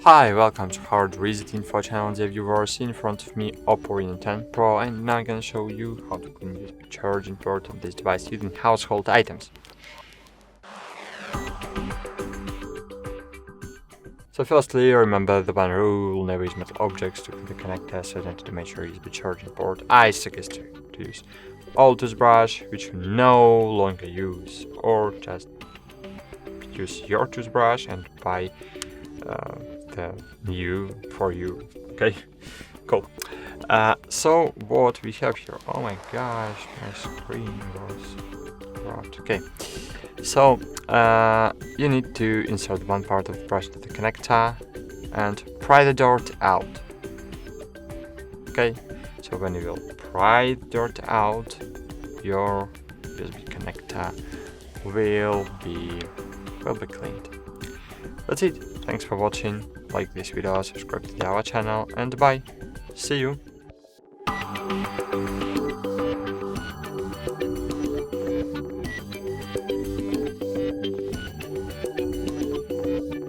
Hi, welcome to HardReset.Info channel, dear viewers. In front of me, OPPO Reno 10 Pro, and now I'm gonna show you how to clean USB charging port of this device using household items. So firstly, remember the one rule: never use metal objects to the connector, so then to make sure USB charging port. I suggest to use old toothbrush, which you no longer use, or just use your toothbrush and buy the new for you. Okay, cool. So what we have here? Oh my gosh, my screen was dropped. Okay, so you need to insert one part of the brush to the connector and pry the dirt out. Okay, so when you will pry the dirt out, your USB connector will be cleaned. That's it. Thanks for watching. Like this video, subscribe to our channel, and bye. See you.